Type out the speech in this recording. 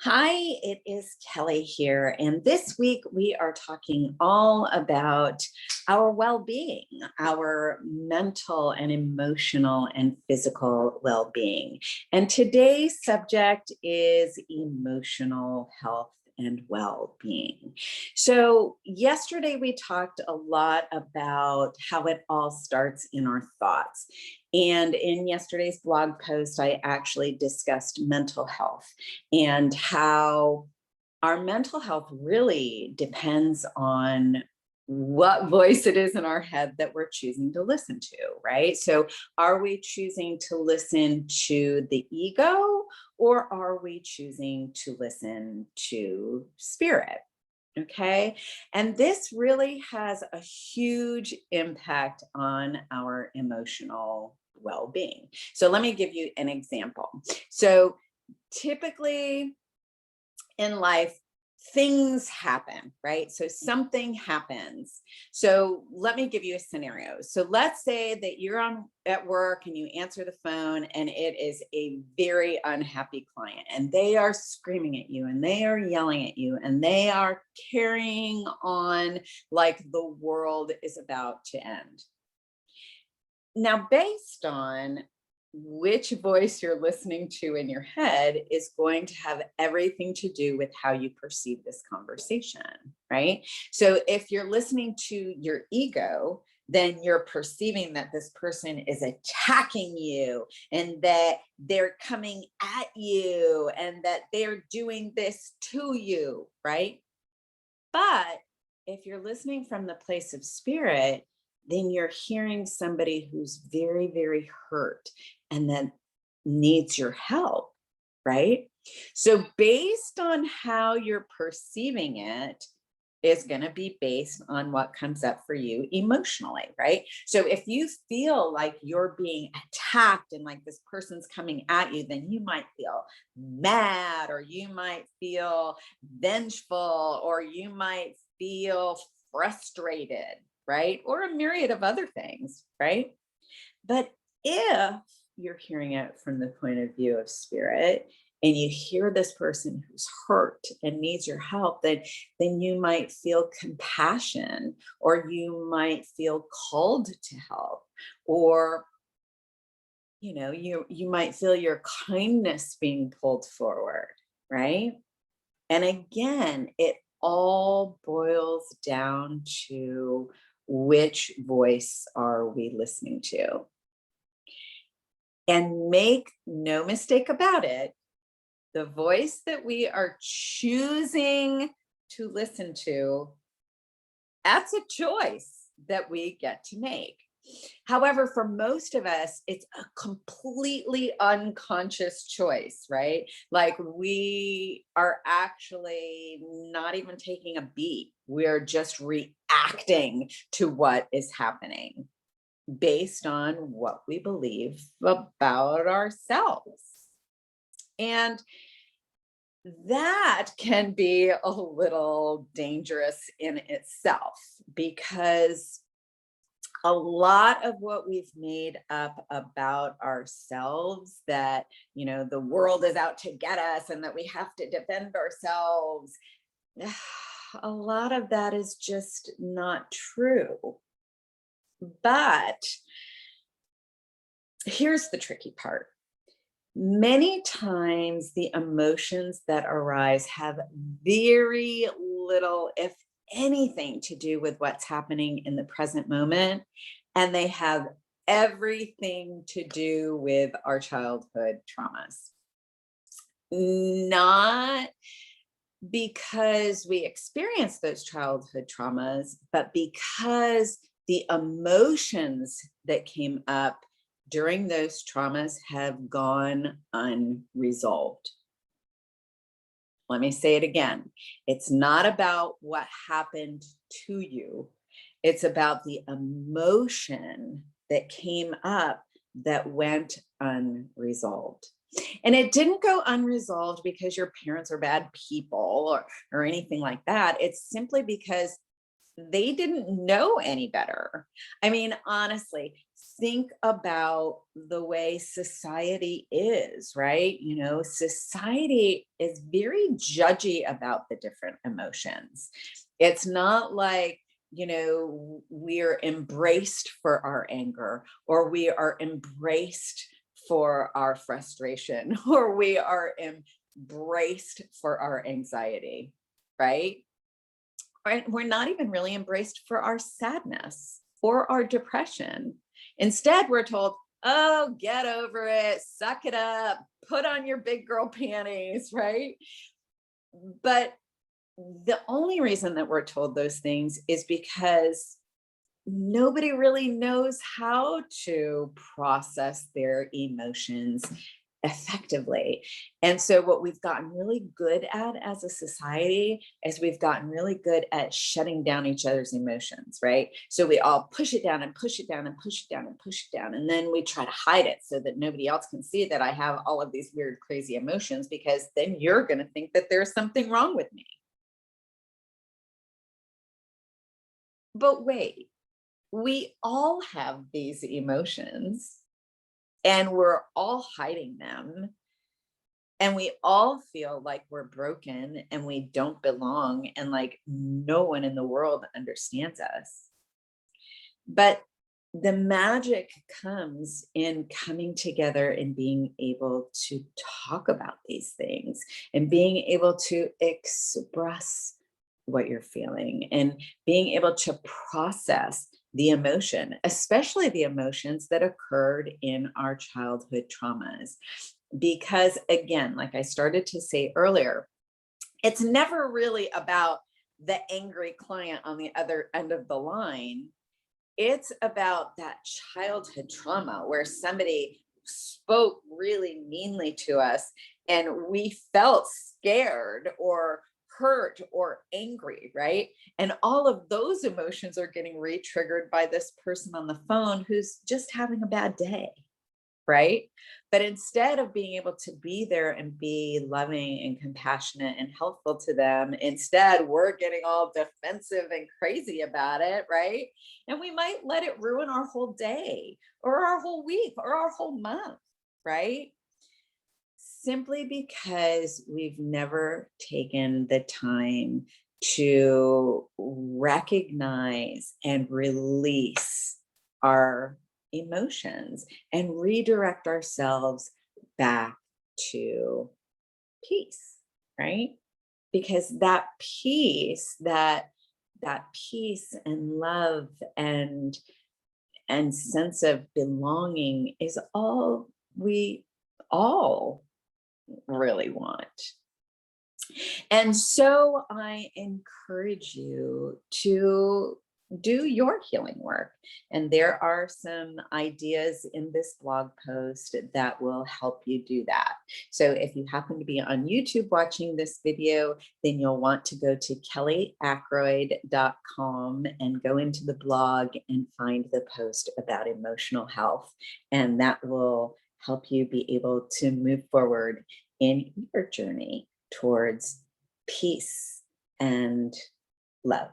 Hi, it is Kelly here. And this week we are talking all about our well being, our mental and emotional and physical well being. And today's subject is emotional health and well being. So, yesterday we talked a lot about how it all starts in our thoughts. And in yesterday's blog post, I actually discussed mental health and how our mental health really depends on what voice it is in our head that we're choosing to listen to, right? So, are we choosing to listen to the ego or are we choosing to listen to spirit? Okay. And this really has a huge impact on our emotional well being. So, let me give you an example. So, typically in life, things happen, right? So something happens. So let me give you a scenario. So let's say that you're on at work and you answer the phone and it is a very unhappy client and they are screaming at you and they are yelling at you and they are carrying on like the world is about to end. Now, based on which voice you're listening to in your head is going to have everything to do with how you perceive this conversation, right? So if you're listening to your ego, then you're perceiving that this person is attacking you and that they're coming at you and that they're doing this to you, right? But if you're listening from the place of spirit, then you're hearing somebody who's very, very hurt and that needs your help, right? So, based on how you're perceiving it, is going to be based on what comes up for you emotionally, right? So, if you feel like you're being attacked and like this person's coming at you, then you might feel mad or you might feel vengeful or you might feel frustrated, right? Or a myriad of other things, right? But if you're hearing it from the point of view of spirit and you hear this person who's hurt and needs your help, then you might feel compassion or you might feel called to help or you might feel your kindness being pulled forward, right? And again, it all boils down to which voice are we listening to? And make no mistake about it, the voice that we are choosing to listen to, that's a choice that we get to make. However, for most of us, it's a completely unconscious choice, right? Like we are actually not even taking a beat. We're just reacting to what is happening based on what we believe about ourselves. And that can be a little dangerous in itself because a lot of what we've made up about ourselves that, the world is out to get us and that we have to defend ourselves, a lot of that is just not true. But here's the tricky part. Many times, the emotions that arise have very little, if anything, to do with what's happening in the present moment. And they have everything to do with our childhood traumas. Not because we experienced those childhood traumas, but because the emotions that came up during those traumas have gone unresolved. Let me say it again. It's not about what happened to you. It's about the emotion that came up that went unresolved. And it didn't go unresolved because your parents are bad people or anything like that. It's simply because they didn't know any better. I mean, honestly, think about the way society is, right? Society is very judgy about the different emotions. It's not like, we're embraced for our anger, or we are embraced for our frustration, or we are embraced for our anxiety, right? Right? We're not even really embraced for our sadness or our depression. Instead, we're told, oh, get over it, suck it up, put on your big girl panties, right? But the only reason that we're told those things is because nobody really knows how to process their emotions effectively. And so what we've gotten really good at as a society is we've gotten really good at shutting down each other's emotions, right? So we all push it down and push it down and push it down and push it down. And then we try to hide it so that nobody else can see that I have all of these weird, crazy emotions, because then you're going to think that there's something wrong with me. But wait, we all have these emotions and we're all hiding them. And we all feel like we're broken and we don't belong, and like no one in the world understands us. But the magic comes in coming together and being able to talk about these things and being able to express what you're feeling and being able to process the emotion, especially the emotions that occurred in our childhood traumas. Because again, like I started to say earlier, it's never really about the angry client on the other end of the line. It's about that childhood trauma where somebody spoke really meanly to us and we felt scared or hurt or angry, right? And all of those emotions are getting re-triggered by this person on the phone who's just having a bad day, right? But instead of being able to be there and be loving and compassionate and helpful to them, instead we're getting all defensive and crazy about it, right? And we might let it ruin our whole day or our whole week or our whole month, right? Simply because we've never taken the time to recognize and release our emotions and redirect ourselves back to peace, right? Because that peace and love and sense of belonging is all we all really want. And so I encourage you to do your healing work. And there are some ideas in this blog post that will help you do that. So if you happen to be on YouTube watching this video, then you'll want to go to kellyackroyd.com and go into the blog and find the post about emotional health. And that will help you be able to move forward in your journey towards peace and love.